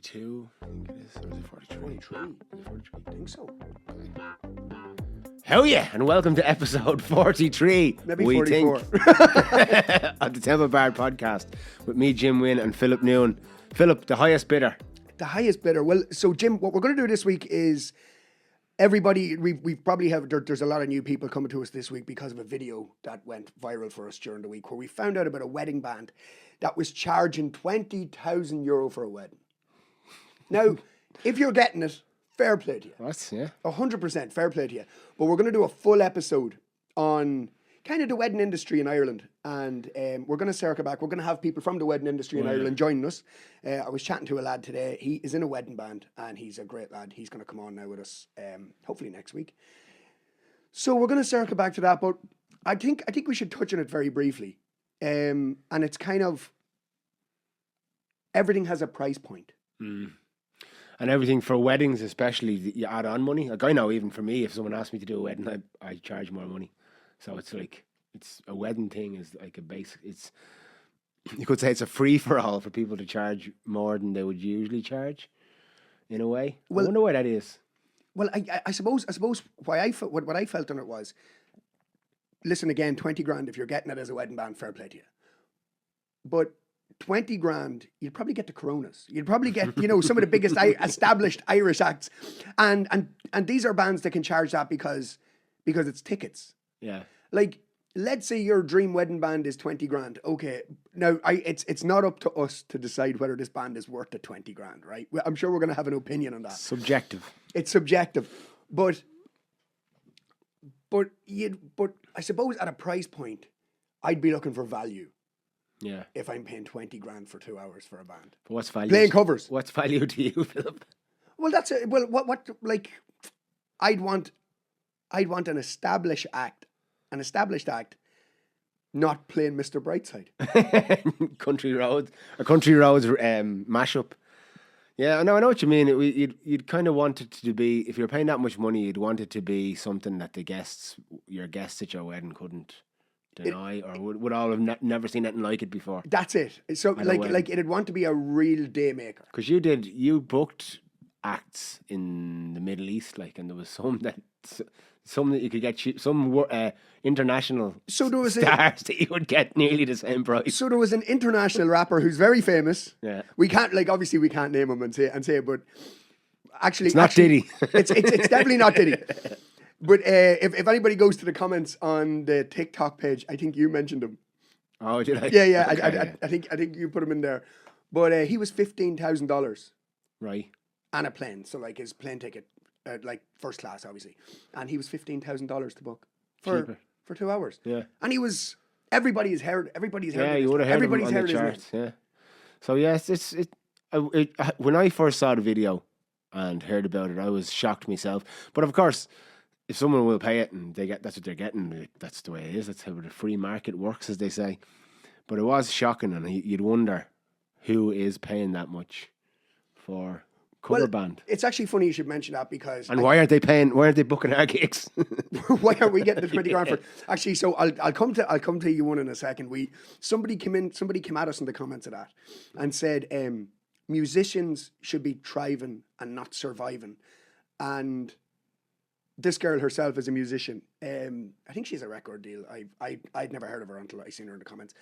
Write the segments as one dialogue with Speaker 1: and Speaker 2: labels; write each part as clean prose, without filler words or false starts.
Speaker 1: 42, I think it is. Or is it 43?
Speaker 2: 43.
Speaker 1: Is it 43?
Speaker 2: I think so.
Speaker 1: Hell yeah, and welcome to episode 43.
Speaker 2: Maybe
Speaker 1: we
Speaker 2: 44.
Speaker 1: think, of the Temple Bauld podcast with me, Jim Wynn, and Philip Noon. Philip, the highest bidder.
Speaker 2: The highest bidder. Well, so Jim, what we're going to do this week is everybody, we probably have, there's a lot of new people coming to us this week because of a video that went viral for us during the week where we found out about a wedding band that was charging €20,000 for a wedding. Now, if you're getting it, fair play to you.
Speaker 1: What? Yeah.
Speaker 2: 100% fair play to you. But we're going to do a full episode on kind of the wedding industry in Ireland. And we're going to circle back. We're going to have people from the wedding industry in Ireland joining us. I was chatting to a lad today. He is in a wedding band and he's a great lad. He's going to come on now with us hopefully next week. So we're going to circle back to that. But I think we should touch on it very briefly. And it's kind of, everything has a price point.
Speaker 1: Mm. And everything for weddings, especially, you add on money. Like I know, even for me, if someone asked me to do a wedding, I charge more money. So it's like, it's a wedding thing is like a basic. It's, you could say it's a free for all for people to charge more than they would usually charge, in a way.
Speaker 2: Well,
Speaker 1: I wonder why that is.
Speaker 2: Well, I suppose why I felt what I felt on it was, listen again, 20 grand if you're getting it as a wedding band, fair play to you. But 20 grand, you'd probably get the Coronas. You'd probably get, some of the biggest established Irish acts. And these are bands that can charge that because it's tickets.
Speaker 1: Yeah.
Speaker 2: Like, let's say your dream wedding band is 20 grand. Okay. Now, it's not up to us to decide whether this band is worth the 20 grand, right? I'm sure we're going to have an opinion on that.
Speaker 1: Subjective.
Speaker 2: It's subjective. But I suppose at a price point, I'd be looking for value.
Speaker 1: Yeah.
Speaker 2: If I'm paying 20 grand for 2 hours for a band.
Speaker 1: But what's value?
Speaker 2: Playing covers.
Speaker 1: What's value to you, Philip?
Speaker 2: Well, what I'd want an established act, not playing Mr. Brightside.
Speaker 1: Country Roads mashup. Yeah, I know what you mean. You'd kind of want it to be, if you're paying that much money, you'd want it to be something that your guests at your wedding couldn't deny, or would all have never seen anything like it before.
Speaker 2: That's it. So like it'd want to be a real day maker.
Speaker 1: Because you booked acts in the Middle East, and there was some that you could get cheap, some international stars that you would get nearly the same price.
Speaker 2: So there was an international rapper who's very famous.
Speaker 1: Yeah,
Speaker 2: we can't obviously we can't name him and say it, but actually
Speaker 1: it's not Diddy.
Speaker 2: It's definitely not Diddy. But if anybody goes to the comments on the TikTok page, I think you mentioned him.
Speaker 1: Oh, did I?
Speaker 2: Yeah.
Speaker 1: Okay,
Speaker 2: I think you put him in there. But he was $15,000.
Speaker 1: Right.
Speaker 2: And a plane, so like his plane ticket, first class, obviously, and he was $15,000 to book for 2 hours.
Speaker 1: Yeah.
Speaker 2: And he was everybody's heard.
Speaker 1: Yeah, you would have heard him on the charts. Yeah. So yes, when I first saw the video and heard about it, I was shocked myself. But of course, if someone will pay it and that's what they're getting, that's the way it is. That's how the free market works, as they say. But it was shocking, and you'd wonder who is paying that much for cover band.
Speaker 2: It's actually funny you should mention that because.
Speaker 1: And why aren't they booking our gigs?
Speaker 2: Why aren't we getting the 20 grand for? Actually, so I'll come to you one in a second. Somebody came at us in the comments of that and said musicians should be thriving and not surviving, and this girl herself is a musician. I think she's a record deal. I'd never heard of her until I seen her in the comments.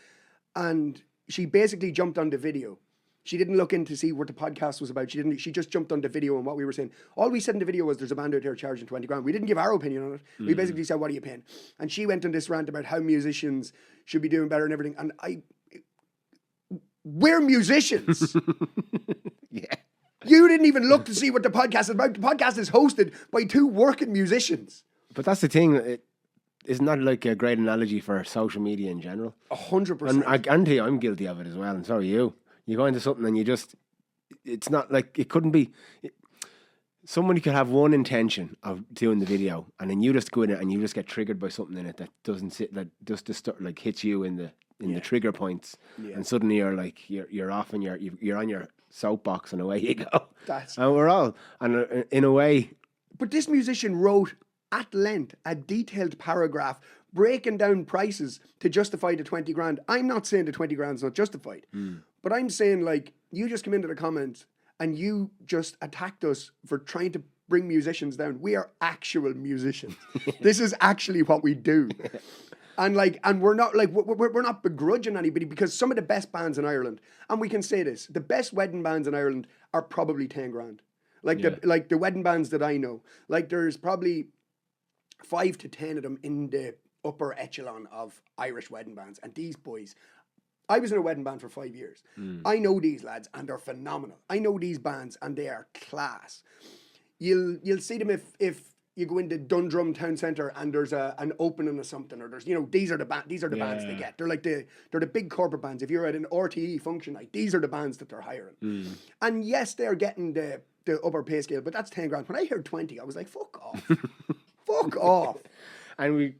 Speaker 2: And she basically jumped on the video. She didn't look in to see what the podcast was about. She just jumped on the video and what we were saying. All we said in the video was there's a band out there charging 20 grand. We didn't give our opinion on it. We basically said, what are you paying? And she went on this rant about how musicians should be doing better and everything. And we're musicians.
Speaker 1: Yeah.
Speaker 2: You didn't even look to see what the podcast is about. The podcast is hosted by two working musicians.
Speaker 1: But that's the thing. Isn't that like a great analogy for social media in general?
Speaker 2: 100%.
Speaker 1: And I guarantee I'm guilty of it as well, and so are you. You go into something and it's not like, it couldn't be, somebody could have one intention of doing the video, and then you just go in it and you just get triggered by something in it that doesn't sit, that just hits you in the trigger points, and suddenly you're like, you're off and you're on your soapbox and away you go. And we're all, and in a way.
Speaker 2: But this musician wrote at length a detailed paragraph breaking down prices to justify the 20 grand. I'm not saying the 20 grand's not justified, but I'm saying, like, you just come into the comments and you just attacked us for trying to bring musicians down. We are actual musicians. This is actually what we do. And we're not we're not begrudging anybody, because some of the best bands in Ireland, and we can say this, the best wedding bands in Ireland are probably 10 grand. The wedding bands that I know, like there's probably 5 to 10 of them in the upper echelon of Irish wedding bands. And these boys, I was in a wedding band for 5 years. I know these lads and they're phenomenal. I know these bands and they are class. You'll see them if you go into Dundrum Town Centre and there's an opening or something, or there's, these are the bands they get. They're they're the big corporate bands. If you're at an RTE function night, these are the bands that they're hiring. And yes, they're getting the upper pay scale, but that's 10 grand. When I heard 20, I was like, fuck off. Fuck off.
Speaker 1: And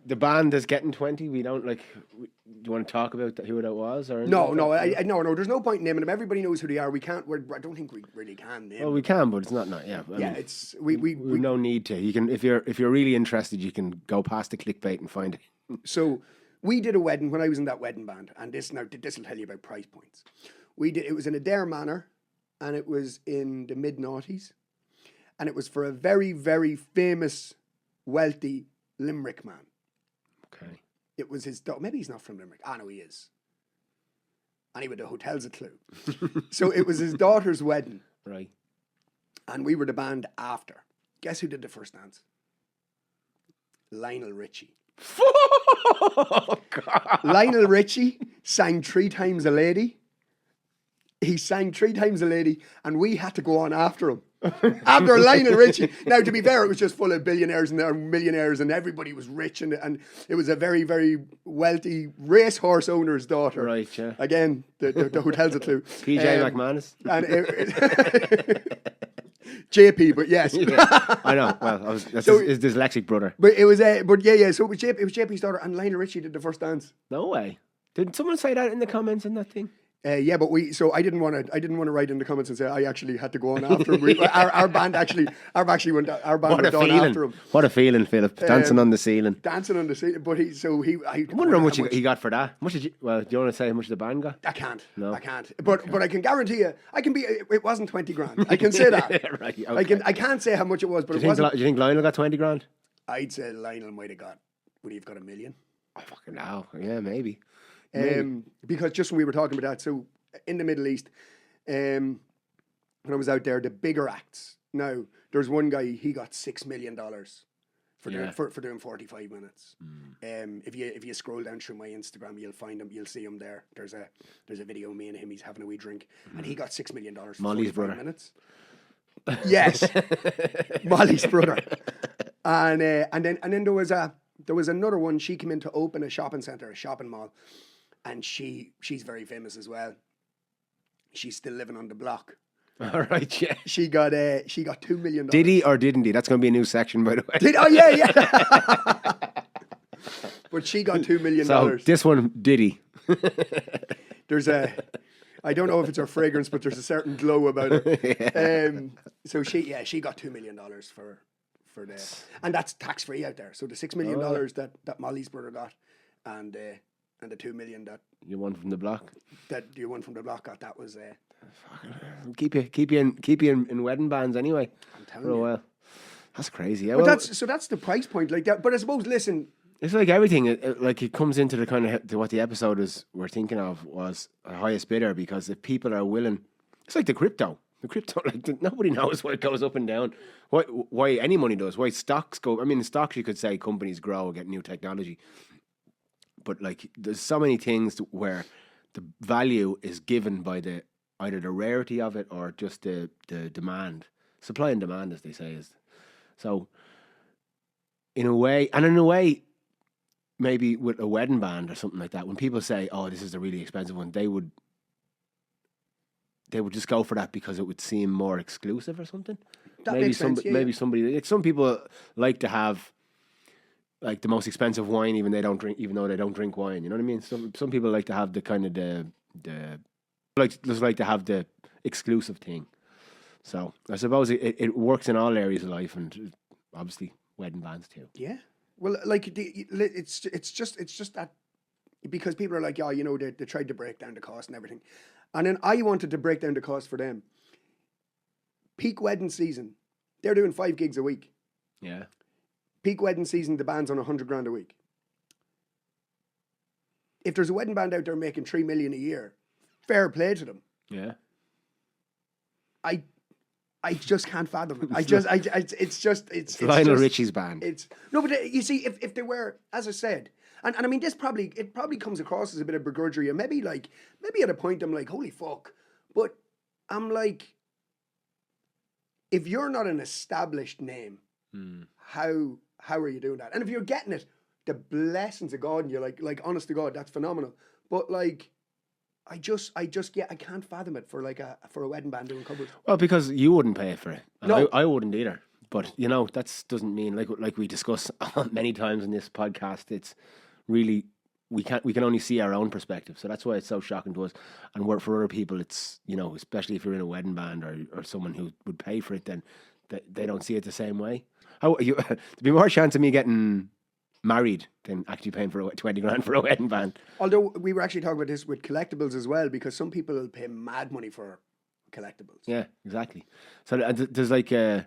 Speaker 1: the band is getting 20. We don't do you want to talk about who that was? Or
Speaker 2: no. There's no point in naming them. Everybody knows who they are. We can't. I don't think we really can name.
Speaker 1: Well, we can, but it's not. Yeah. I mean,
Speaker 2: it's we
Speaker 1: no need to. You can if you're really interested, you can go past the clickbait and find it.
Speaker 2: So we did a wedding when I was in that wedding band, and this will tell you about price points. It was in Adair Manor, and it was in the mid-noughties, and it was for a very, very famous, wealthy Limerick man.
Speaker 1: Okay.
Speaker 2: It was his daughter. Maybe he's not from Limerick. I know he is. Anyway, the hotel's a clue. So it was his daughter's wedding.
Speaker 1: Right.
Speaker 2: And we were the band after. Guess who did the first dance? Lionel Richie.
Speaker 1: Oh, God.
Speaker 2: Lionel Richie sang 3 Times a Lady. He sang 3 Times a Lady, and we had to go on after him. After Lionel Richie. Now, to be fair, it was just full of billionaires and millionaires, and everybody was rich, and it was a very, very wealthy racehorse owner's daughter.
Speaker 1: Right, yeah.
Speaker 2: Again, the hotel's a clue.
Speaker 1: PJ McManus.
Speaker 2: And JP, but yes.
Speaker 1: Yeah, I know. Well, that's his dyslexic brother.
Speaker 2: But it was, So it was JP's daughter, and Lionel Richie did the first dance.
Speaker 1: No way. Did someone say that in the comments in that thing?
Speaker 2: Yeah, but I didn't want to write in the comments and say I actually had to go on after him. Our band went on after him.
Speaker 1: What a feeling, Philip, dancing on the ceiling.
Speaker 2: Dancing on the ceiling, but I
Speaker 1: wonder how much he got for that. Do you want to say how much the band got?
Speaker 2: I can't.
Speaker 1: No.
Speaker 2: I can't. But I can guarantee you, it wasn't 20 grand. I can say that.
Speaker 1: Right. Okay.
Speaker 2: I can't say how much it was, but
Speaker 1: do you think Lionel got 20 grand?
Speaker 2: I'd say Lionel would he have got $1 million?
Speaker 1: Oh, fucking hell. Yeah, maybe.
Speaker 2: Because just when we were talking about that, so in the Middle East, when I was out there, the bigger acts. Now, there's one guy, he got $6 million for doing 45 minutes. If you scroll down through my Instagram, you'll find him. You'll see him there. There's a video of me and him. He's having a wee drink, and he got $6 million for
Speaker 1: Molly's
Speaker 2: 45
Speaker 1: brother.
Speaker 2: minutes. Yes, Molly's brother. And then there was another one. She came in to open a shopping center, a shopping mall, and she's very famous as well. She's still living on the block.
Speaker 1: All right, yeah.
Speaker 2: She got $2 million.
Speaker 1: Did he or didn't he? That's going to be a new section, by the way.
Speaker 2: Oh yeah. But she got $2 million.
Speaker 1: So this one, did he?
Speaker 2: There's I don't know if it's her fragrance, but there's a certain glow about it. Yeah. So she got $2 million for the, and that's tax free out there. So the $6 million that Molly's brother got, and the $2 million that
Speaker 1: you won from the block.
Speaker 2: That you won from the block got, that was
Speaker 1: keep you in wedding bands anyway.
Speaker 2: I'm telling you.
Speaker 1: Well, that's crazy. Yeah,
Speaker 2: but that's the price point like that. But I suppose, listen,
Speaker 1: it's like everything. It comes into the kind of what the episode we're thinking of was a highest bidder, because if people are willing, it's like the crypto. The crypto, nobody knows why it goes up and down. Why any money does. Why stocks go. I mean, stocks, you could say companies grow, get new technology. But there's so many things where the value is given by either the rarity of it or just the demand, supply and demand, as they say. So in a way, maybe with a wedding band or something like that, when people say, "Oh, this is a really expensive one," they would just go for that because it would seem more exclusive or something.
Speaker 2: That makes sense.
Speaker 1: Maybe somebody. Some people like to have the most expensive wine, even though they don't drink wine. You know what I mean? Some people like to have the kind of just like to have the exclusive thing. So I suppose it works in all areas of life, and obviously wedding bands too.
Speaker 2: Yeah. Well, it's just that, because people are like, they tried to break down the cost and everything, and then I wanted to break down the cost for them. peak wedding season, they're doing 5 gigs a week.
Speaker 1: Yeah.
Speaker 2: Peak wedding season, the band's on 100 grand a week. If there's a wedding band out there making 3 million a year, fair play to them.
Speaker 1: Yeah.
Speaker 2: I just can't fathom it. It's
Speaker 1: Lionel
Speaker 2: just,
Speaker 1: Richie's band.
Speaker 2: It's no, but you see, if they were, as I said, and I mean, it probably comes across as a bit of begrudgery, and maybe at a point I'm like, holy fuck, but I'm like, if you're not an established name, how are you doing that? And if you're getting it, the blessings of God, and you're like honest to God, that's phenomenal. But like, I can't fathom it for a wedding band doing covers.
Speaker 1: Well, because you wouldn't pay for it. And
Speaker 2: No.
Speaker 1: I wouldn't either. But that doesn't mean like we discuss many times in this podcast. It's really we can only see our own perspective. So that's why it's so shocking to us. And for other people, it's especially if you're in a wedding band or someone who would pay for it, then they don't see it the same way. There'd be more chance of me getting married than actually paying for 20 grand for a wedding band.
Speaker 2: Although we were actually talking about this with collectibles as well, because some people will pay mad money for collectibles.
Speaker 1: Yeah, exactly. So there's like I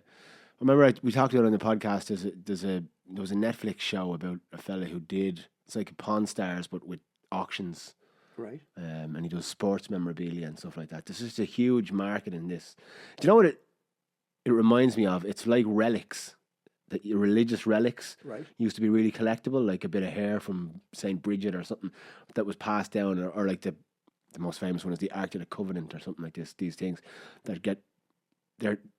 Speaker 1: remember we talked about it on the podcast. There was a Netflix show about a fella who it's like a Pawn Stars but with auctions,
Speaker 2: right?
Speaker 1: And he does sports memorabilia and stuff like that. There's just a huge market in this. Do you know what it reminds me of? It's like relics. The religious relics used to be really collectible, like a bit of hair from St. Bridget or something that was passed down, or like the most famous one is the Ark of the Covenant or something like this. These things that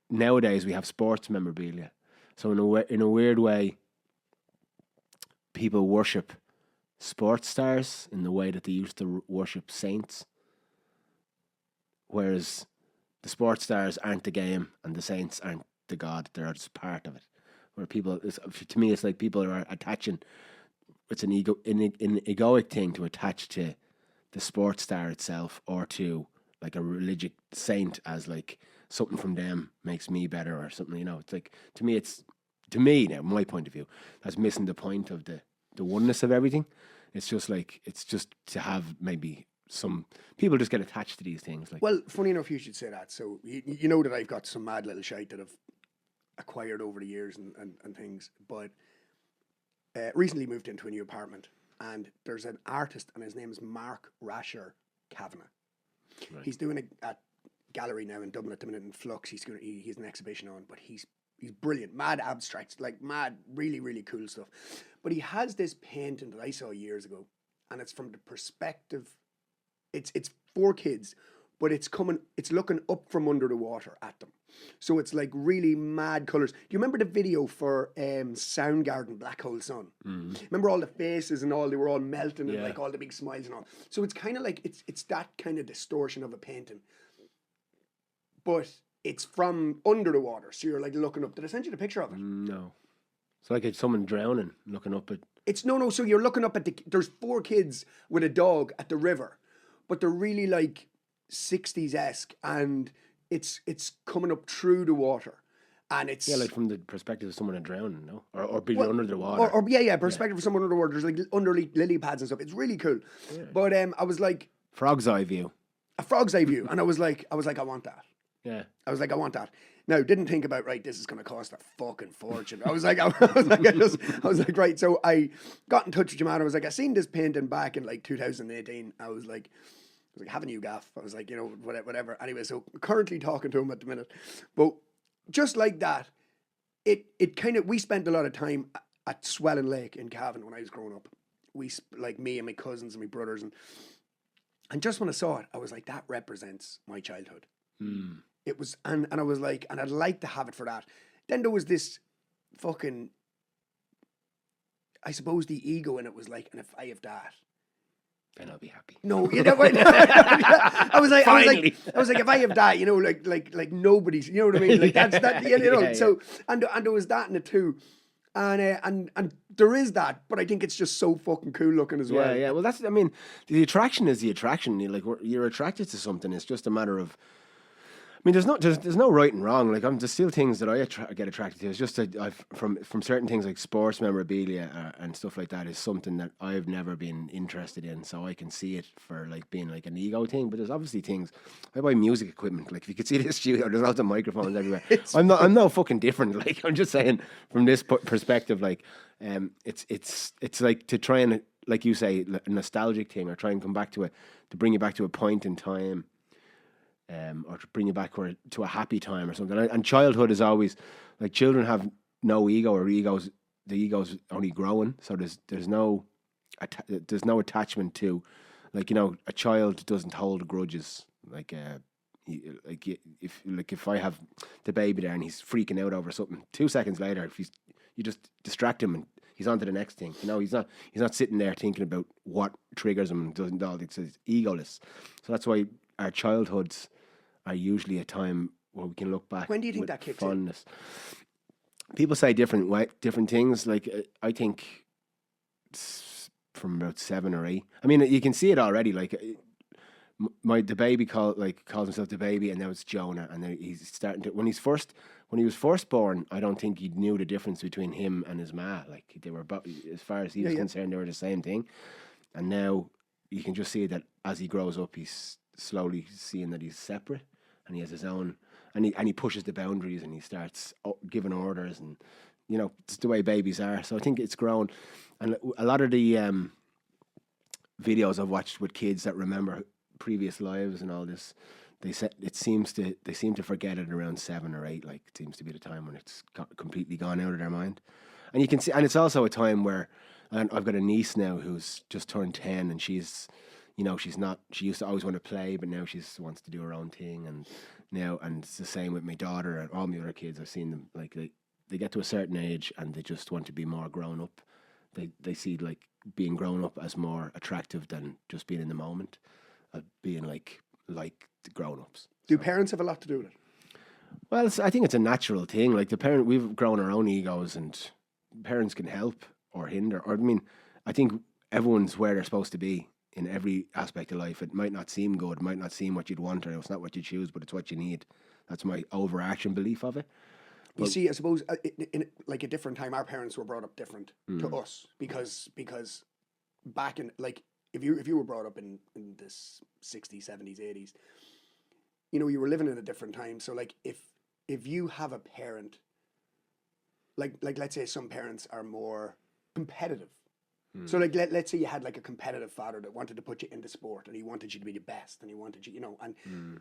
Speaker 1: nowadays we have sports memorabilia. So in a weird way, people worship sports stars in the way that they used to worship saints, whereas the sports stars aren't the game and the saints aren't the God. They're just part of it. Where to me, it's like people are attaching. It's an egoic thing to attach to the sports star itself, or to like a religious saint as like something from them makes me better or something. It's like to me now, my point of view, that's missing the point of the oneness of everything. It's just to have maybe some people just get attached to these things. Like,
Speaker 2: well, funny enough, you should say that. So you know that I've got some mad little shite that I've acquired over the years and things, but recently moved into a new apartment, and there's an artist, and his name is Mark Rasher Kavanagh. Right. He's doing a gallery now in Dublin at the minute in Flux. He's an exhibition on, but he's brilliant, mad abstracts, like mad, really, really cool stuff. But he has this painting that I saw years ago, and it's from the perspective, it's 4 kids, but it's looking up from under the water at them. So it's like really mad colours. Do you remember the video for Soundgarden, Black Hole Sun? Mm-hmm. Remember all the faces and they were all melting and like all the big smiles and all. So it's kind of like, it's that kind of distortion of a painting. But it's from under the water. So you're like looking up. Did I send you the picture of it?
Speaker 1: No. It's like it's someone drowning, looking up at...
Speaker 2: It's no. So you're looking up at there's 4 kids with a dog at the river. But they're really like 60s-esque, and it's coming up through the water, and it's
Speaker 1: like from the perspective of someone drowning, no, or being under the water,
Speaker 2: or perspective of someone under the water. There's like under lily pads and stuff. It's really cool. Yeah. But I was like,
Speaker 1: frog's eye view,
Speaker 2: and I was like, I want that.
Speaker 1: Yeah,
Speaker 2: I was like, I want that. Now, didn't think about, right, this is going to cost a fucking fortune. I was like, right. So I got in touch with your man. I was like, I seen this painting back in like 2018. I was like, having you gaff. I was like, whatever. Anyway, so currently talking to him at the minute. But just like that, it kind of, we spent a lot of time at Swelling Lake in Cavan when I was growing up. Like me and my cousins and my brothers. And just when I saw it, I was like, that represents my childhood.
Speaker 1: Mm.
Speaker 2: It was, and I was like, and I'd like to have it for that. Then there was this fucking, I suppose the ego in it was like, and if I have that,
Speaker 1: then I'll be happy.
Speaker 2: No, I was like, if I have that, like nobody's, you know what I mean? Like that's that,
Speaker 1: Yeah.
Speaker 2: So and there was that in it too, and there is that, but I think it's just so fucking cool looking as well.
Speaker 1: Yeah. Well, the attraction is the attraction. You're attracted to something. It's just a matter of mean, there's no right and wrong. Like, there's still things that I get attracted to. It's just that from certain things like sports memorabilia and stuff like that is something that I've never been interested in. So I can see it for like being like an ego thing. But there's obviously things. I buy music equipment. Like, if you could see this studio, there's lots of microphones everywhere. I'm no fucking different. Like, I'm just saying from this perspective. Like, it's like to try and, like you say, a nostalgic thing, or try and come back to bring you back to a point in time. Or to bring you back to a happy time or something. And childhood is always, like, children have no ego, or the ego's only growing. So there's no attachment to, like, a child doesn't hold grudges. Like, if I have the baby there and he's freaking out over something, 2 seconds later, you just distract him and he's on to the next thing. He's not sitting there thinking about what triggers him and doesn't all. It's egoless. So that's why our childhoods are usually a time where we can look back.
Speaker 2: When do you think that kicks
Speaker 1: fondness. People say different things. Like, I think it's from about 7 or 8. I mean, you can see it already. Like, the baby calls himself the baby, and now it's Jonah, and then he's starting to. When he was first born, I don't think he knew the difference between him and his ma. Like, they were, as far as he was concerned, they were the same thing. And now you can just see that as he grows up, he's slowly seeing that he's separate, and he has his own, and he pushes the boundaries, and he starts giving orders, and it's the way babies are. So I think it's grown, and a lot of the videos I've watched with kids that remember previous lives and all this, they seem to forget it around 7 or 8. Like, it seems to be the time when it's completely gone out of their mind, and you can see, and it's also a time where, and I've got a niece now who's just turned 10, and she's not. She used to always want to play, but now she wants to do her own thing. And it's the same with my daughter and all my other kids. I've seen them, like, they get to a certain age and they just want to be more grown up. They see, like, being grown up as more attractive than just being in the moment, being like the grown ups.
Speaker 2: Do parents have a lot to do with it?
Speaker 1: Well, I think it's a natural thing. Like, we've grown our own egos, and parents can help or hinder. Or, I mean, I think everyone's where they're supposed to be in every aspect of life. It might not seem good, it might not seem what you'd want, or it's not what you choose, but it's what you need. That's my overarching belief of it.
Speaker 2: You see, I suppose in like a different time, our parents were brought up different to us because back in, like, if you were brought up in the 60s, 70s, 80s, you were living in a different time. So, like, if you have a parent, like let's say some parents are more competitive. So, like, let's say you had, like, a competitive father that wanted to put you into sport, and he wanted you to be the best, and he wanted you, and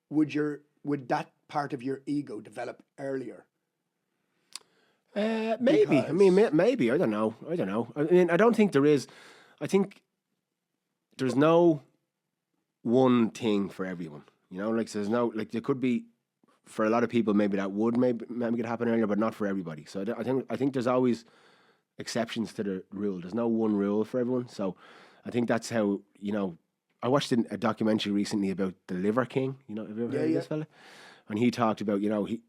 Speaker 2: would that part of your ego develop earlier?
Speaker 1: Maybe. I mean, maybe. I don't know. I mean, I don't think there is. I think there's no one thing for everyone. Like, there's no, like, there could be, for a lot of people, maybe that would maybe it happen earlier, but not for everybody. So I think there's always exceptions to the rule. There's no one rule for everyone. So I think that's how, I watched a documentary recently about the Liver King. Have you ever heard of this fella? And he talked about,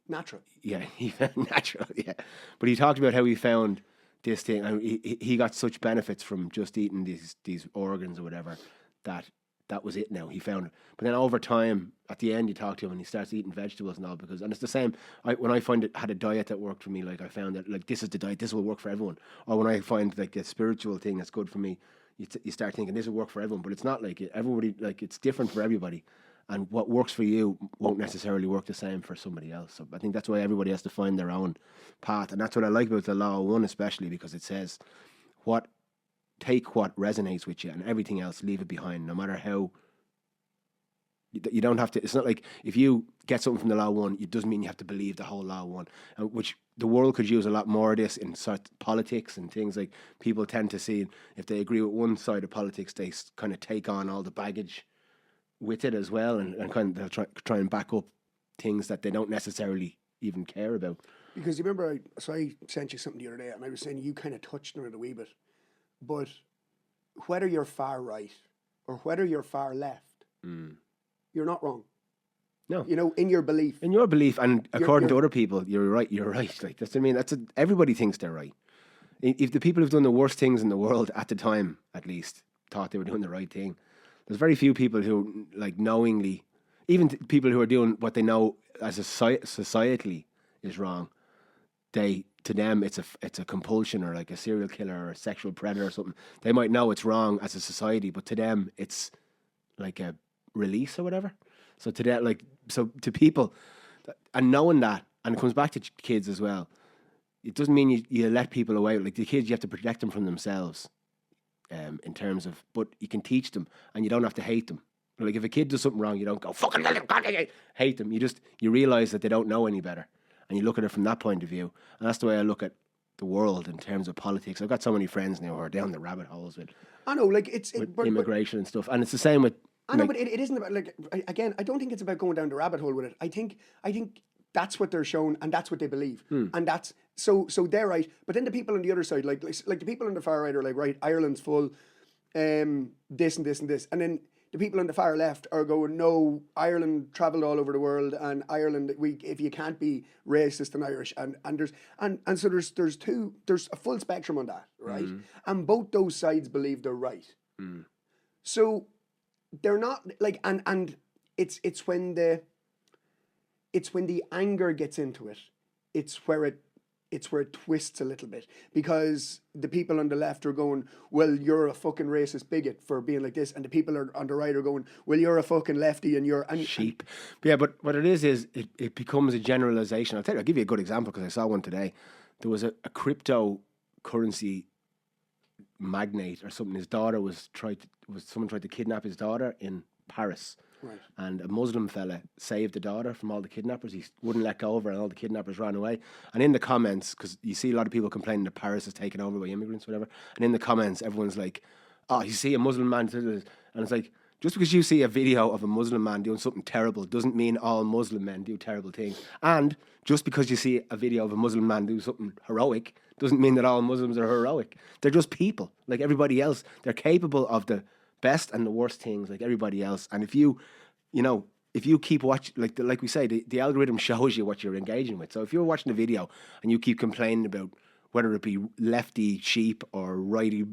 Speaker 2: natural.
Speaker 1: Yeah, he found natural, yeah. But he talked about how he found this thing, and he got such benefits from just eating these organs or whatever, that was it now. He found it. But then over time, at the end, you talk to him and he starts eating vegetables and all, and it's the same. When I had a diet that worked for me, like, I found that, like, this is the diet, this will work for everyone. Or when I find, like, a spiritual thing that's good for me, you start thinking this will work for everyone. But it's not like everybody, like, it's different for everybody. And what works for you won't necessarily work the same for somebody else. So I think that's why everybody has to find their own path. And that's what I like about the Law of One, especially because it says, take what resonates with you, and everything else, leave it behind, no matter how. You don't have to. It's not like if you get something from the Law of One, it doesn't mean you have to believe the whole Law of One. Which the world could use a lot more of this in sort of politics and things. Like, people tend to see, if they agree with one side of politics, they kind of take on all the baggage with it as well, and kind of they'll try and back up things that they don't necessarily even care about.
Speaker 2: Because you remember, I sent you something the other day, and I was saying you kind of touched on it a wee bit, but whether you're far right or whether you're far left, you're not wrong.
Speaker 1: No,
Speaker 2: in your belief.
Speaker 1: In your belief, and according to other people, you're right. You're right. Like, that's what I mean. Everybody thinks they're right. If the people who've done the worst things in the world at the time, at least, thought they were doing the right thing, there's very few people who, like, knowingly, even people who are doing what they know as a societally is wrong, to them it's a compulsion, or like a serial killer or a sexual predator or something. They might know it's wrong as a society, but to them it's like a release or whatever. So to that, to people, and knowing that, and it comes back to kids as well. It doesn't mean you let people away. Like the kids, you have to protect them from themselves. In terms of, but you can teach them, and you don't have to hate them. Like if a kid does something wrong, you don't go fucking hate them. You realize that they don't know any better, and you look at it from that point of view. And that's the way I look at the world in terms of politics. I've got so many friends now who are down the rabbit holes with.
Speaker 2: I know, like
Speaker 1: with immigration and stuff, and it's the same with.
Speaker 2: I know, but it isn't about, like, again, I don't think it's about going down the rabbit hole with it. I think that's what they're shown, and that's what they believe, and that's so they're right. But then the people on the other side, like the people on the far right are like, right, Ireland's full, this and this and this, and then the people on the far left are going, no, Ireland travelled all over the world, and Ireland, if you can't be racist and Irish, and so there's a full spectrum on that, right? And both those sides believe they're right. So they're not like, and it's when the anger gets into it, it's where it twists a little bit, because the people on the left are going, well, you're a fucking racist bigot for being like this, and the people on the right are going, well, you're a fucking lefty and you're
Speaker 1: sheep. Yeah, but what it is it becomes a generalization. I'll give you a good example, because I saw one today. There was a cryptocurrency magnate or something. His daughter someone tried to kidnap his daughter in Paris.
Speaker 2: Right.
Speaker 1: And a Muslim fella saved the daughter from all the kidnappers. He wouldn't let go of her, and all the kidnappers ran away. And in the comments, because you see a lot of people complaining that Paris is taken over by immigrants, whatever. And in the comments, everyone's like, "Oh, you see a Muslim man," and it's like, just because you see a video of a Muslim man doing something terrible doesn't mean all Muslim men do terrible things. And just because you see a video of a Muslim man do something heroic doesn't mean that all Muslims are heroic. They're just people like everybody else. They're capable of the best and the worst things like everybody else. And if you keep watching, like we say, the algorithm shows you what you're engaging with. So if you're watching a video and you keep complaining about whether it be lefty sheep or right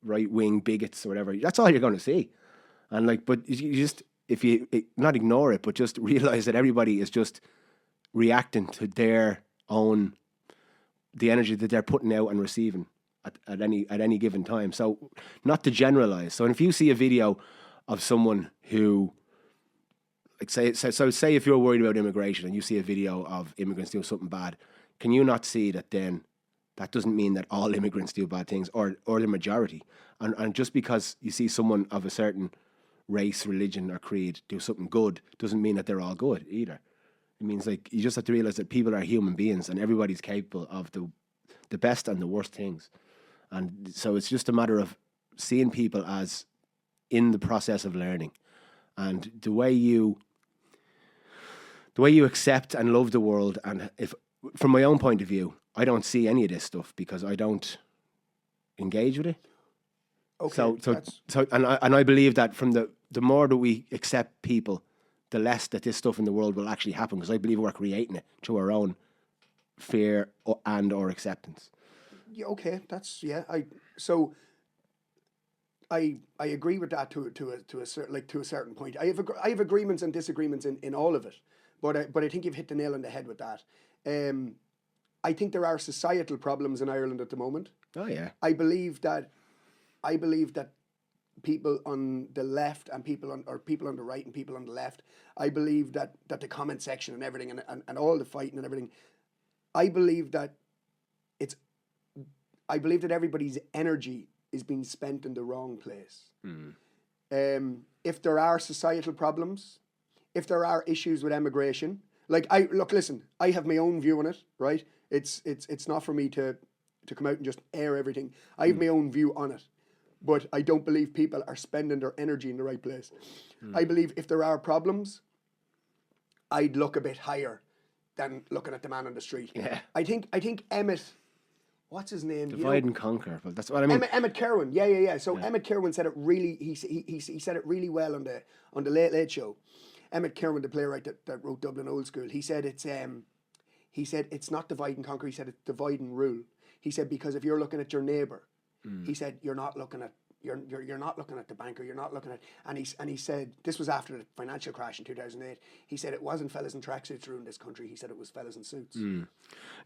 Speaker 1: wing bigots or whatever, that's all you're going to see. And but you just, if you not ignore it, but just realize that everybody is just reacting to the energy that they're putting out and receiving at any given time. So not to generalize. So if you see a video of someone who, like, say if you're worried about immigration and you see a video of immigrants doing something bad, can you not see that then that doesn't mean that all immigrants do bad things, or the majority? And just because you see someone of a certain race, religion or creed do something good doesn't mean that they're all good either. It means, like, you just have to realize that people are human beings and everybody's capable of the best and the worst things. And so it's just a matter of seeing people as in the process of learning. And the way you accept and love the world, and if from my own point of view, I don't see any of this stuff because I don't engage with it.
Speaker 2: Okay.
Speaker 1: So I believe that from the more that we accept people, the less that this stuff in the world will actually happen, because I believe we're creating it through our own fear or acceptance.
Speaker 2: Yeah, okay, I agree with that to a certain point. I have agreements and disagreements in all of it, but I think you've hit the nail on the head with that. I think there are societal problems in Ireland at the moment.
Speaker 1: Oh yeah.
Speaker 2: I believe that people on the left and people on the right and people on the left, I believe that the comment section and everything and all the fighting and everything, I believe that everybody's energy is being spent in the wrong place. If there are societal problems, if there are issues with immigration, listen, I have my own view on it, right? It's not for me to come out and just air everything. I have my own view on it, but I don't believe people are spending their energy in the right place. I believe if there are problems, I'd look a bit higher than looking at the man on the street.
Speaker 1: Yeah.
Speaker 2: I think Emmett, what's his name?
Speaker 1: Divide and conquer. But that's what I mean.
Speaker 2: Emmett Kirwan. Yeah. So yeah. Emmett Kirwan said it really. He said it really well on the Late Late Show. Emmett Kirwan, the playwright that wrote Dublin Old School, he said it's not divide and conquer. He said it's divide and rule. He said, because if you're looking at your neighbour, he said you're not looking at You're not looking at the banker. You're not looking at, and he said this was after the financial crash in 2008. He said it wasn't fellas in tracksuits ruined this country. He said it was fellas in suits.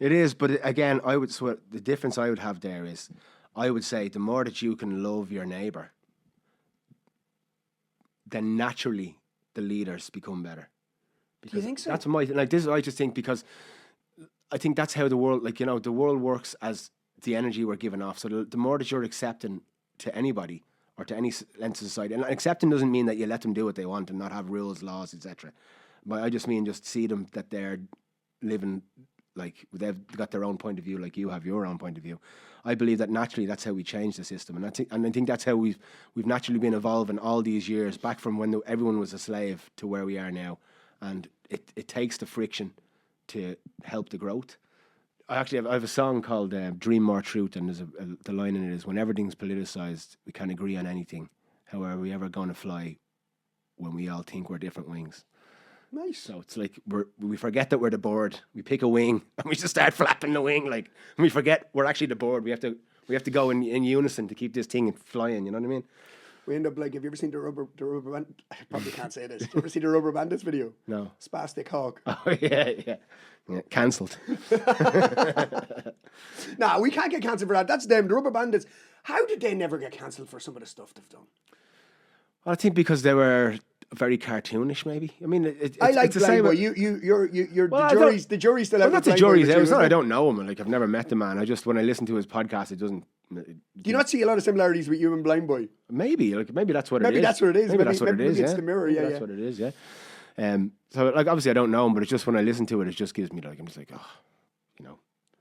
Speaker 1: It is, but again, the difference I would have there is, I would say the more that you can love your neighbour, then naturally the leaders become better. Because
Speaker 2: Do you think so?
Speaker 1: That's my like this. I just think because I think that's how the world, like, you know, the world works as the energy we're giving off. So the more that you're accepting to anybody or to any length of society, and accepting doesn't mean that you let them do what they want and not have rules, laws, etc. But I just mean just see them that they're living like they've got their own point of view, like you have your own point of view. I believe that naturally that's how we change the system, and I think that's how we've naturally been evolving all these years back from when everyone was a slave to where we are now, and it takes the friction to help the growth. I have a song called "Dream More Truth," and there's the line in it is, "When everything's politicized, we can't agree on anything. How are we ever going to fly when we all think we're different wings?"
Speaker 2: Nice.
Speaker 1: So it's like we forget that we're the bird. We pick a wing and we just start flapping the wing. Like, and we forget we're actually the bird. We have to go in unison to keep this thing flying. You know what I mean?
Speaker 2: We end up like, have you ever seen the rubber band? I probably can't say this. Have you ever seen the Rubber Bandits video?
Speaker 1: No.
Speaker 2: Spastic Hawk.
Speaker 1: Oh yeah. Cancelled.
Speaker 2: Nah, we can't get cancelled for that. That's them, the Rubber Bandits. How did they never get cancelled for some of the stuff they've done?
Speaker 1: Well, I think because they were very cartoonish, maybe. I mean,
Speaker 2: I like
Speaker 1: it's the
Speaker 2: Blind
Speaker 1: same.
Speaker 2: Boy. You're
Speaker 1: Well,
Speaker 2: the jury's still out.
Speaker 1: Well, not
Speaker 2: with
Speaker 1: the
Speaker 2: Blind Boy
Speaker 1: jury's
Speaker 2: with
Speaker 1: out.
Speaker 2: you,
Speaker 1: It's not
Speaker 2: isn't
Speaker 1: I
Speaker 2: it?
Speaker 1: don't know him. Like, I've never met the man. I just, when I listen to his podcast, it doesn't.
Speaker 2: Do you not see a lot of similarities with you and Blind Boy?
Speaker 1: Maybe that's what it is.
Speaker 2: Maybe that's what it is.
Speaker 1: Maybe that's what it is.
Speaker 2: It's
Speaker 1: Yeah,
Speaker 2: the mirror.
Speaker 1: Maybe
Speaker 2: Yeah,
Speaker 1: that's
Speaker 2: yeah.
Speaker 1: what it is. Yeah. So like obviously I don't know him, but it's just when I listen to it, it just gives me like, I'm just like, oh, you know,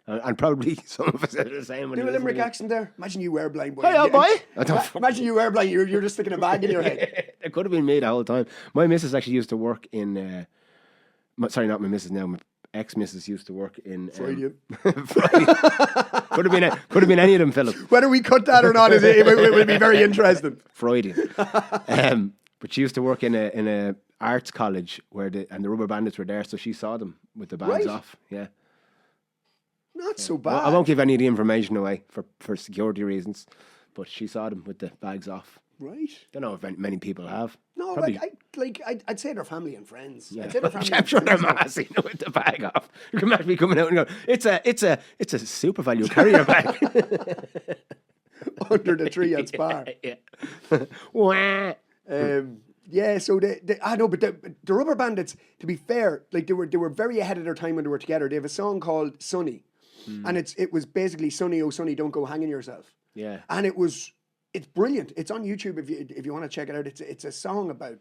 Speaker 1: and probably some of us are the same. When
Speaker 2: Do
Speaker 1: you
Speaker 2: a
Speaker 1: listen
Speaker 2: Limerick
Speaker 1: to it.
Speaker 2: accent there. Imagine you wear Blind Boy.
Speaker 1: Hey, old boy. I don't
Speaker 2: Imagine you wear Blind. You're just sticking a bag in your head.
Speaker 1: It could have been me the whole time. My missus actually used to work in. Sorry, not my missus now. My ex-missus used to work in.
Speaker 2: Freudian.
Speaker 1: Freudian. Could have been any of them, Philip.
Speaker 2: Whether we cut that or not, it would be very interesting.
Speaker 1: Freudian. But she used to work in a arts college where the Rubber Bandits were there, so she saw them with the bags
Speaker 2: Right.
Speaker 1: off. Yeah.
Speaker 2: Not so bad.
Speaker 1: Well, I won't give any of the information away for security reasons, but she saw them with the bags off.
Speaker 2: Right.
Speaker 1: Don't know if many people have.
Speaker 2: No,
Speaker 1: Probably.
Speaker 2: I'd say they're family and friends.
Speaker 1: Yeah.
Speaker 2: I'd say they're family
Speaker 1: I'm
Speaker 2: and
Speaker 1: sure they're
Speaker 2: friends.
Speaker 1: massing with the bag off. You can imagine me coming out and going, it's a super value carrier bag.
Speaker 2: Under the tree at Spar.
Speaker 1: Yeah. Wah.
Speaker 2: Yeah, so but the Rubber Bandits, to be fair, like they were very ahead of their time when they were together. They have a song called Sunny, and it was basically Sunny, oh Sunny, don't go hanging yourself.
Speaker 1: Yeah.
Speaker 2: And it's brilliant. It's on YouTube if you want to check it out. It's a song about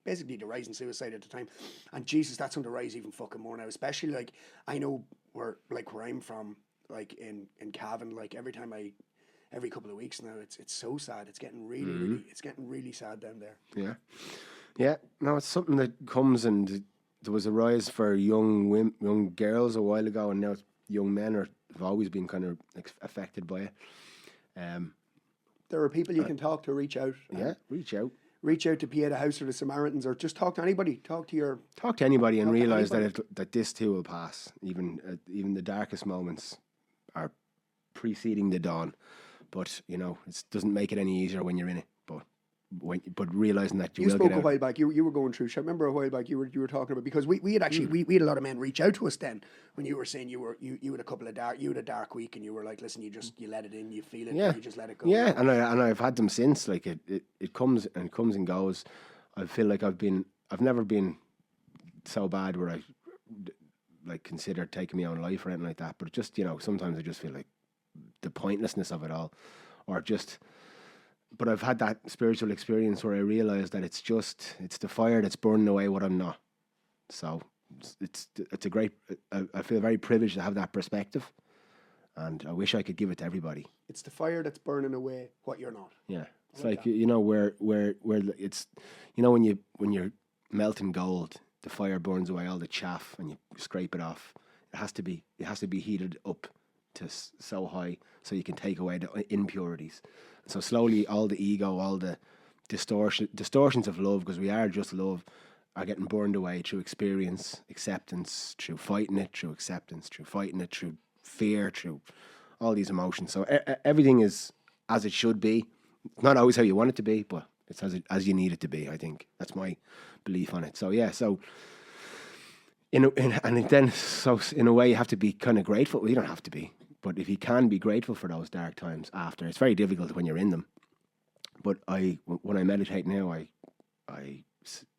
Speaker 2: basically the rise in suicide at the time, and Jesus, that's on the rise even fucking more now. Especially like I know where I'm from, like in Cavan, like every couple of weeks now, it's so sad. It's getting really sad down there.
Speaker 1: Yeah. Yeah. No, it's something that comes, and there was a rise for young girls a while ago, and now young men have always been kind of affected by it.
Speaker 2: There are people you can talk to, reach out.
Speaker 1: Yeah, reach out.
Speaker 2: Reach out to Pieta House or the Samaritans, or just talk to anybody. Talk to
Speaker 1: anybody and
Speaker 2: Talk to
Speaker 1: realize
Speaker 2: anybody.
Speaker 1: that this too will pass. Even the darkest moments are preceding the dawn. But you know, it doesn't make it any easier when you're in it. But realizing that you will
Speaker 2: spoke
Speaker 1: get
Speaker 2: a
Speaker 1: out.
Speaker 2: while back. You were going through. I remember a while back you were talking about, because we had actually we had a lot of men reach out to us then when you were saying you had a dark week, and you were like, listen, you let it in, you feel it,
Speaker 1: Yeah.
Speaker 2: you just let it go.
Speaker 1: Yeah, and I've had them since. Like it comes and goes. I feel like I've never been so bad where I like considered taking my own life or anything like that. But it just, you know, sometimes I just feel like the pointlessness of it all, or just. But I've had that spiritual experience where I realised that it's the fire that's burning away what I'm not. So it's a great. I feel very privileged to have that perspective, and I wish I could give it to everybody.
Speaker 2: It's the fire that's burning away what you're not.
Speaker 1: Yeah, it's like you know where it's, you know, when you're melting gold, the fire burns away all the chaff and you scrape it off. It has to be heated up to so high so you can take away the impurities. So slowly, all the ego, all the distortions of love, because we are just love, are getting burned away through experience, acceptance, through fighting it, through acceptance, through fighting it, through fear, through all these emotions. So everything is as it should be, It's not always how you want it to be, but it's as you need it to be. I think that's my belief on it. So yeah, so in a way you have to be kind of grateful. Well, you don't have to be, but if you can be grateful for those dark times after, it's very difficult when you're in them. But when I meditate now, I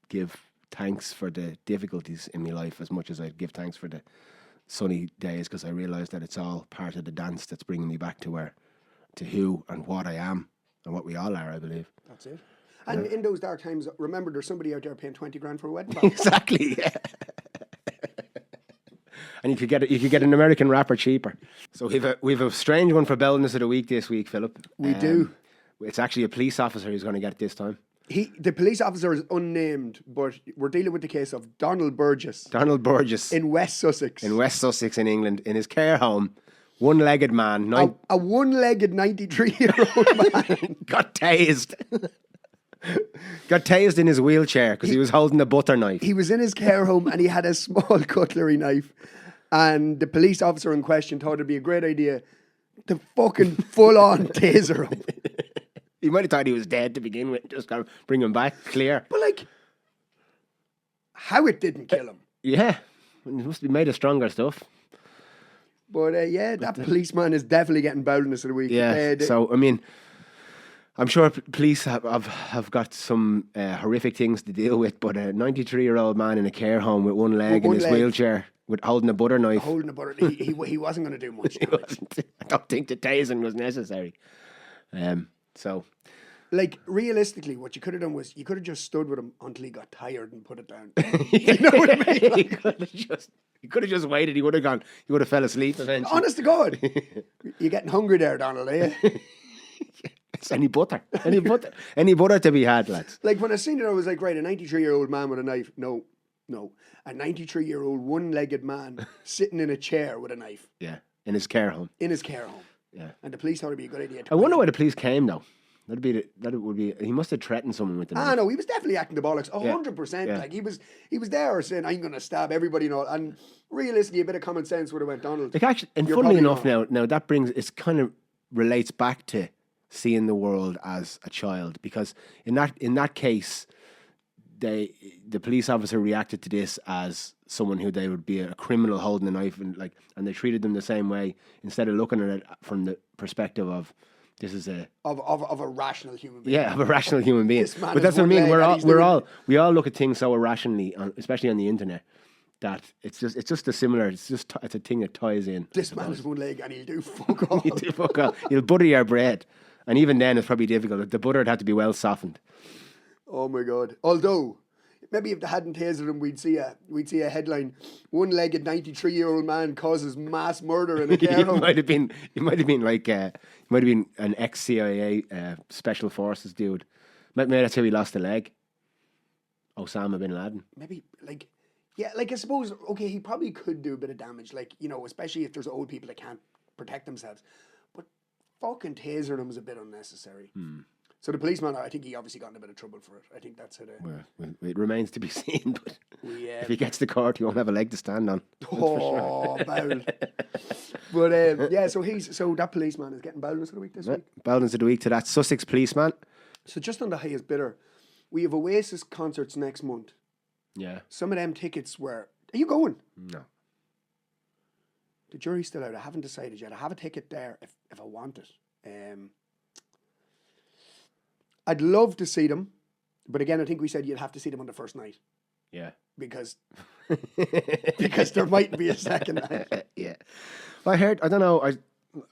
Speaker 1: give thanks for the difficulties in my life as much as I give thanks for the sunny days, because I realise that it's all part of the dance that's bringing me back to who and what I am and what we all are, I believe.
Speaker 2: That's it. And in those dark times, remember, there's somebody out there paying 20 grand for a wedding.
Speaker 1: Exactly. Yeah. And you could get an American rapper cheaper. So we've a strange one for Boldness of the Week this week, Philip.
Speaker 2: We do.
Speaker 1: It's actually a police officer who's going to get it this time.
Speaker 2: The police officer is unnamed, but we're dealing with the case of Donald Burgess.
Speaker 1: Donald Burgess.
Speaker 2: In West Sussex.
Speaker 1: In West Sussex in England, in his care home. One-legged man.
Speaker 2: A one-legged 93-year-old man.
Speaker 1: Got tased. Got tased in his wheelchair because he was holding a butter knife.
Speaker 2: He was in his care home and he had a small cutlery knife. And the police officer in question thought it'd be a great idea to fucking full-on taser him.
Speaker 1: He might have thought he was dead to begin with. Just got to bring him back clear.
Speaker 2: But like, how it didn't kill him.
Speaker 1: Yeah. It must be made of stronger stuff.
Speaker 2: But yeah, that policeman is definitely getting Boldness of the Week.
Speaker 1: Yeah. So, I mean, I'm sure police have got some horrific things to deal with, but a 93-year-old man in a care home with one leg in his wheelchair, with holding a butter knife.
Speaker 2: Holding a butter knife. He wasn't going to do much damage.
Speaker 1: I don't think the tasing was necessary. So...
Speaker 2: Like, realistically, what you could have done was you could have just stood with him until he got tired and put it down. You know what I mean? Like,
Speaker 1: he could have just waited. He would have gone. He would have fell asleep eventually.
Speaker 2: Honest to God. You're getting hungry there, Donald, are you?
Speaker 1: It's any butter to be had, lads.
Speaker 2: Like, when I seen it, I was like, right, a 93-year-old man with a knife. No. A 93-year-old one-legged man sitting in a chair with a knife.
Speaker 1: Yeah, in his care home.
Speaker 2: Yeah. And the police thought it'd be a good idea.
Speaker 1: I wonder why the police came, though. That would be. He must have threatened someone with the knife.
Speaker 2: No, he was definitely acting the bollocks, 100%.
Speaker 1: Yeah.
Speaker 2: Like he was there saying, "I'm going to stab everybody," and all. And realistically, a bit of common sense would have went, Donald.
Speaker 1: Like actually, and funnily enough, now that brings it's kind of relates back to seeing the world as a child, because in that case, the police officer reacted to this as someone who they would be a criminal holding a knife, and they treated them the same way instead of looking at it from the perspective of. This is
Speaker 2: of a rational human being.
Speaker 1: Yeah, of a rational human being. But that's what I mean. We all look at things so irrationally, especially on the internet, that it's just a similar. It's a thing that ties in.
Speaker 2: This man has one leg and he'll do fuck all.
Speaker 1: He'll do fuck all. He'll butter your bread, and even then it's probably difficult. The butter would have to be well softened.
Speaker 2: Oh my God! Although. Maybe if they hadn't tasered him, we'd see a headline: one-legged 93-year-old man causes mass murder in a care home.
Speaker 1: He might have been an ex-CIA special forces dude. Maybe that's how he lost a leg. Osama bin Laden.
Speaker 2: Maybe I suppose he probably could do a bit of damage, especially if there's old people that can't protect themselves. But fucking tasering him is a bit unnecessary. So the policeman, I think he obviously got in a bit of trouble for it. I think that's it.
Speaker 1: Well, it remains to be seen, but if he gets to court, he won't have a leg to stand on.
Speaker 2: Oh, Bauld. But so that policeman is getting Boldness of the Week this week.
Speaker 1: Boldness of the Week to that Sussex policeman.
Speaker 2: So just on the highest bidder, we have Oasis concerts next month.
Speaker 1: Yeah.
Speaker 2: Some of them tickets were... Are you going?
Speaker 1: No.
Speaker 2: The jury's still out. I haven't decided yet. I have a ticket there if I want it. I'd love to see them, but again, I think we said you'd have to see them on the first night.
Speaker 1: Yeah.
Speaker 2: Because there might be a second night.
Speaker 1: Yeah. I heard, I don't know,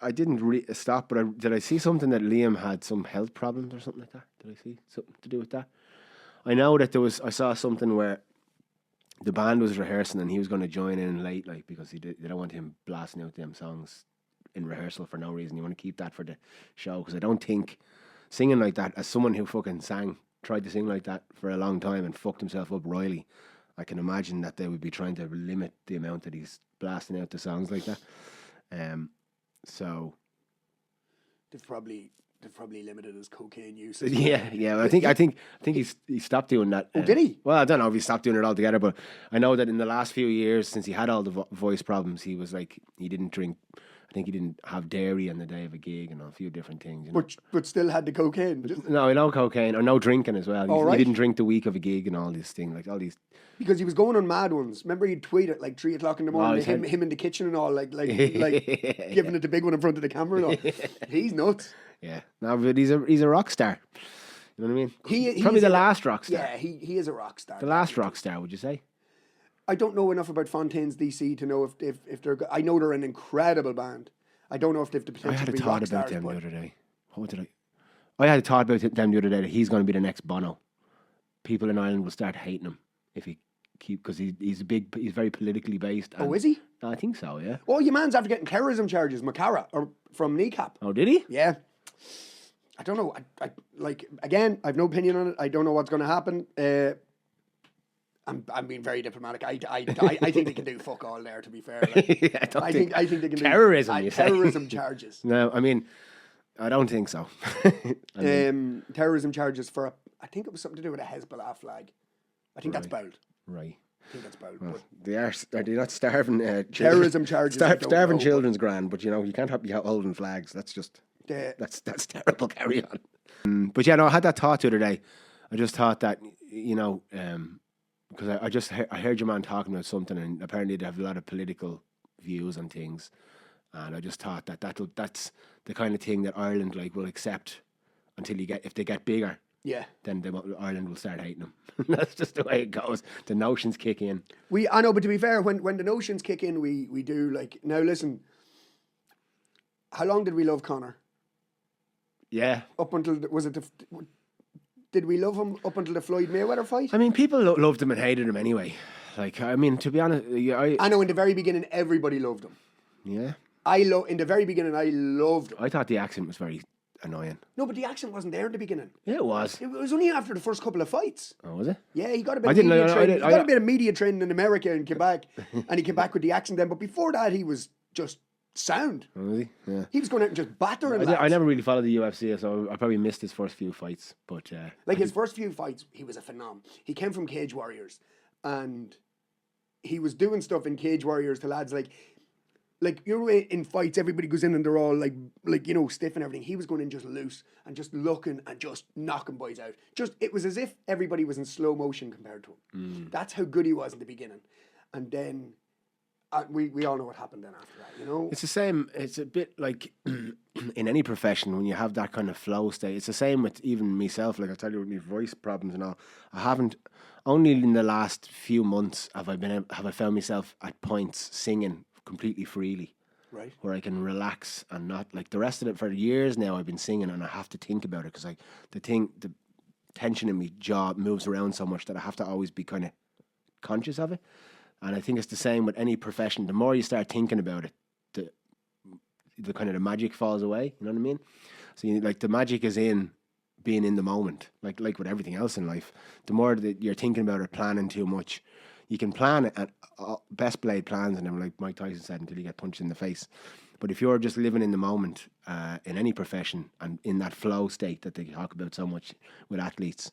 Speaker 1: I didn't stop, but did I see something that Liam had some health problems or something like that? Did I see something to do with that? I know that I saw something where the band was rehearsing and he was going to join in late, because they don't want him blasting out them songs in rehearsal for no reason. You want to keep that for the show, because I don't think singing like that, as someone who fucking tried to sing like that for a long time and fucked himself up royally, I can imagine that they would be trying to limit the amount that he's blasting out the songs like that. So
Speaker 2: they've probably limited his cocaine use.
Speaker 1: Yeah. I think he stopped doing that.
Speaker 2: Oh, did he?
Speaker 1: Well, I don't know if he stopped doing it altogether, but I know that in the last few years since he had all the voice problems, he was like he didn't drink. I think he didn't have dairy on the day of a gig and a few different things. You know?
Speaker 2: But still had the cocaine.
Speaker 1: No, no cocaine or no drinking as well.
Speaker 2: All
Speaker 1: He
Speaker 2: right.
Speaker 1: didn't drink the week of a gig and all these things, like all these.
Speaker 2: Because he was going on mad ones. Remember he'd tweet at like 3 o'clock in the morning,
Speaker 1: he's
Speaker 2: him in the kitchen and all, like giving it the big one in front of the camera and all. He's nuts.
Speaker 1: Yeah, no, but he's a rock star. You know what I mean?
Speaker 2: He's
Speaker 1: Probably the last rock star.
Speaker 2: Yeah, he is a rock star.
Speaker 1: The last rock star, would you say?
Speaker 2: I don't know enough about Fontaine's DC to know if they're. I know they're an incredible band. I don't know if they've the
Speaker 1: I
Speaker 2: potential
Speaker 1: had
Speaker 2: to
Speaker 1: a
Speaker 2: be
Speaker 1: thought
Speaker 2: rock
Speaker 1: about
Speaker 2: stars.
Speaker 1: them the
Speaker 2: But
Speaker 1: other day. What did I had a thought about them the other day that he's going to be the next Bono. People in Ireland will start hating him if he because he's very politically based.
Speaker 2: oh, is he?
Speaker 1: I think so. Yeah.
Speaker 2: Oh, your man's after getting terrorism charges, Macara, or from Kneecap.
Speaker 1: Oh, did he?
Speaker 2: Yeah. I don't know. I like again. I have no opinion on it. I don't know what's going to happen. I'm being very diplomatic. I think they can do fuck all there. To be fair, like, I think they can
Speaker 1: terrorism.
Speaker 2: do
Speaker 1: You say?
Speaker 2: terrorism charges.
Speaker 1: No, I mean, I don't think so.
Speaker 2: Terrorism charges for I think it was something to do with a Hezbollah flag. I think that's Bauld.
Speaker 1: Right.
Speaker 2: I think that's Bauld.
Speaker 1: Well,
Speaker 2: but
Speaker 1: are they not starving
Speaker 2: terrorism charges. I don't
Speaker 1: starving
Speaker 2: know,
Speaker 1: children's grand, but you know you can't be holding flags. That's just that's terrible. Carry on. But yeah, no, I had that thought the other day. I just thought that because I heard your man talking about something, and apparently they have a lot of political views on things, and I just thought that's the kind of thing that Ireland will accept until if they get bigger.
Speaker 2: Yeah.
Speaker 1: Then Ireland will start hating them. That's just the way it goes. The notions kick in.
Speaker 2: I know, but to be fair, when the notions kick in, we do like now. Listen, how long did we love Connor?
Speaker 1: Yeah.
Speaker 2: Up until did we love him up until the Floyd Mayweather fight?
Speaker 1: I mean, people loved him and hated him anyway. Like, I mean, to be honest,
Speaker 2: I know in the very beginning everybody loved him.
Speaker 1: Yeah.
Speaker 2: In the very beginning I loved him.
Speaker 1: I thought the accent was very annoying.
Speaker 2: No, but the accent wasn't there in the beginning.
Speaker 1: Yeah, it was.
Speaker 2: It was only after the first couple of fights.
Speaker 1: Oh, was it?
Speaker 2: Yeah, he got a bit
Speaker 1: I
Speaker 2: of
Speaker 1: didn't
Speaker 2: media
Speaker 1: know- I
Speaker 2: training.
Speaker 1: didn't-
Speaker 2: He got a bit of media training in America and came back, and he came back with the accent then. But before that, he was just sound.
Speaker 1: Oh, was he? Yeah.
Speaker 2: He was going out and just battering
Speaker 1: I
Speaker 2: lads.
Speaker 1: never really followed the UFC, so I probably missed his first few fights. But
Speaker 2: Like his first few fights, he was a phenom. He came from Cage Warriors, and he was doing stuff in Cage Warriors to lads like you're in fights, everybody goes in and they're all like stiff and everything. He was going in just loose and just looking and just knocking boys out. It was as if everybody was in slow motion compared to him. That's how good he was in the beginning, and then we all know what happened then after that. You know,
Speaker 1: it's the same. It's a bit like in any profession when you have that kind of flow state. It's the same with even myself. Like I tell you, with my voice problems and all, I haven't. Only in the last few months have I found myself at points singing completely freely,
Speaker 2: right?
Speaker 1: Where I can relax and not like the rest of it. For years now, I've been singing and I have to think about it because the tension in my jaw moves around so much that I have to always be kind of conscious of it. And I think it's the same with any profession. The more you start thinking about it, the kind of the magic falls away. You know what I mean? So the magic is in being in the moment, like with everything else in life. The more that you're thinking about it, planning too much, you can plan it at best laid plans, and then like Mike Tyson said, until you get punched in the face. But if you're just living in the moment in any profession and in that flow state that they talk about so much with athletes,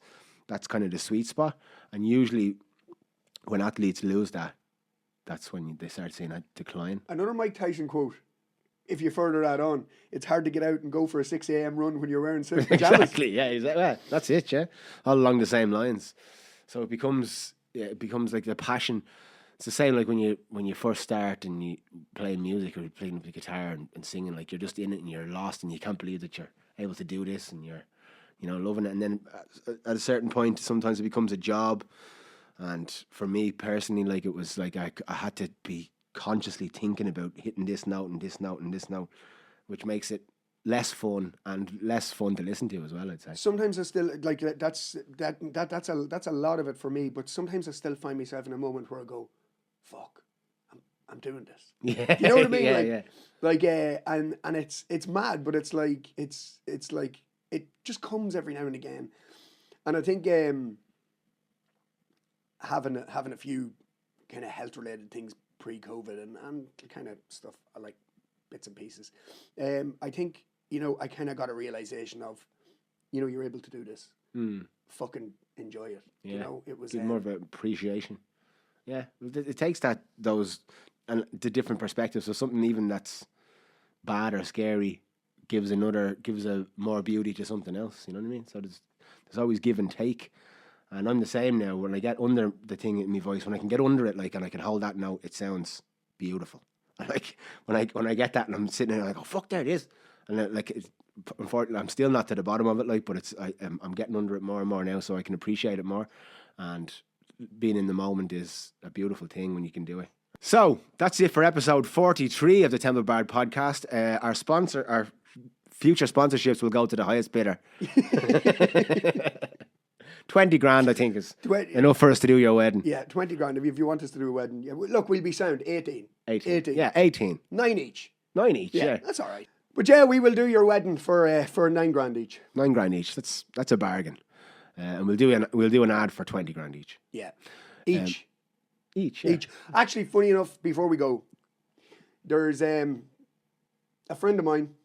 Speaker 1: that's kind of the sweet spot. And usually when athletes lose that, that's when they start seeing a decline.
Speaker 2: Another Mike Tyson quote. If you further that on, it's hard to get out and go for a 6 a.m. run when you're wearing silk pajamas.
Speaker 1: Exactly, yeah, exactly. Well, that's it, yeah. All along the same lines. So it becomes like the passion. It's the same like when you first start and you play music or playing the guitar and singing, like you're just in it and you're lost and you can't believe that you're able to do this and you're, loving it. And then at a certain point, sometimes it becomes a job. And for me personally, like it was like I had to be consciously thinking about hitting this note and this note and this note, which makes it less fun and less fun to listen to as well, I'd say.
Speaker 2: Sometimes I still like that's a lot of it for me, but sometimes I still find myself in a moment where I go, fuck, I'm doing this.
Speaker 1: Yeah.
Speaker 2: You know what I mean?
Speaker 1: Yeah,
Speaker 2: like and it's mad, but it's like it just comes every now and again. And I think having a few kind of health related things pre-COVID and kind of stuff, I like bits and pieces. I think, I kind of got a realization of, you're able to do this. Fucking enjoy it.
Speaker 1: Yeah.
Speaker 2: It was
Speaker 1: more of an appreciation. Yeah, it takes those and the different perspectives. So something even that's bad or scary gives a more beauty to something else. You know what I mean? So there's always give and take. And I'm the same now. When I get under the thing in my voice, when I can get under it, like, and I can hold that note, it sounds beautiful. Like when I get that and I'm sitting there, and I go, fuck, there it is. And like, unfortunately, I'm still not to the bottom of it, like, but I'm getting under it more and more now, so I can appreciate it more. And being in the moment is a beautiful thing when you can do it. So that's it for episode 43 of the Temple Bard podcast. Our future sponsorships will go to the highest bidder. 20 grand, I think, is enough for us to do your wedding.
Speaker 2: Yeah, 20 grand if you want us to do a wedding. Yeah, look, we'll be sound. 18.
Speaker 1: 18. Yeah, 18.
Speaker 2: 9 each.
Speaker 1: 9 each, yeah.
Speaker 2: That's all right. But yeah, we will do your wedding for 9 grand each.
Speaker 1: 9 grand each. That's a bargain. And we'll do an ad for 20 grand each.
Speaker 2: Yeah. Each.
Speaker 1: Each. Yeah.
Speaker 2: Each. Actually, funny enough, before we go, there's a friend of mine.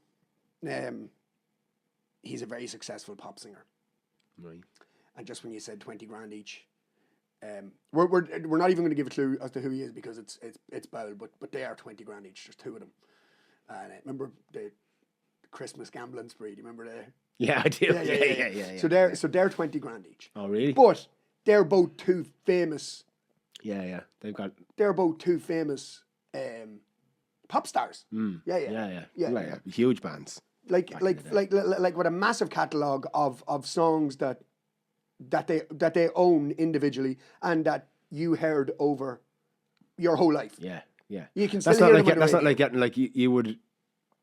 Speaker 2: He's a very successful pop singer.
Speaker 1: Right. And
Speaker 2: just when you said 20 grand each, we're not even going to give a clue as to who he is because it's Bauld, but they are 20 grand each. There's 2 of them. And remember the Christmas gambling spree? Do you remember the?
Speaker 1: Yeah, I do. Yeah.
Speaker 2: So they're 20 grand each.
Speaker 1: Oh, really?
Speaker 2: But they're both 2 famous.
Speaker 1: Yeah.
Speaker 2: They're both 2 famous pop stars.
Speaker 1: Yeah. Huge bands.
Speaker 2: Like with a massive catalogue of songs that they own individually and that you heard over your whole life.
Speaker 1: Yeah.
Speaker 2: You can still
Speaker 1: that's not
Speaker 2: hear
Speaker 1: like
Speaker 2: them
Speaker 1: that's not like getting like you would.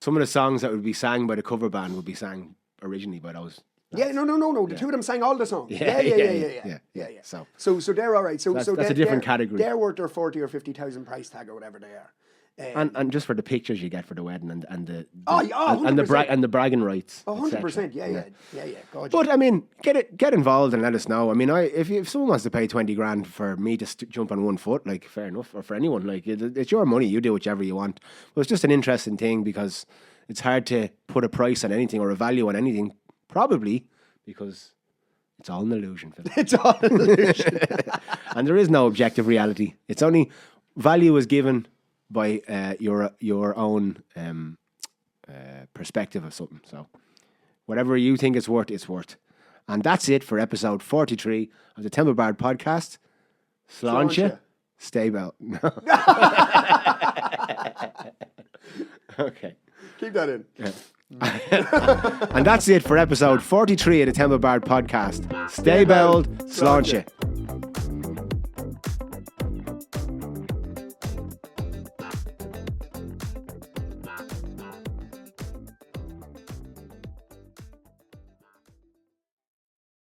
Speaker 1: Some of the songs that would be sang by the cover band would be sang originally by those.
Speaker 2: Yeah, no. The 2 of them sang all the songs. Yeah. So they're all right. So
Speaker 1: that's a different category.
Speaker 2: They're worth their 40 or 50,000 price tag or whatever they are.
Speaker 1: And just for the pictures you get for the wedding and the bragging rights.
Speaker 2: 100%. Yeah. God,
Speaker 1: but I mean, get involved and let us know. I mean, if someone wants to pay 20 grand for me to jump on one foot, like, fair enough. Or for anyone, like, it's your money. You do whichever you want. But it's just an interesting thing because it's hard to put a price on anything or a value on anything, probably because it's all an illusion.
Speaker 2: It's all an illusion.
Speaker 1: And there is no objective reality. It's only value is given by your own perspective of something. So whatever you think it's worth. And that's it for episode 43 of the Temple Bard podcast. Sláinte, stay Bauld. Okay.
Speaker 2: Keep that in.
Speaker 1: And that's it for episode 43 of the Temple Bard podcast. Stay Bauld, Sláinte.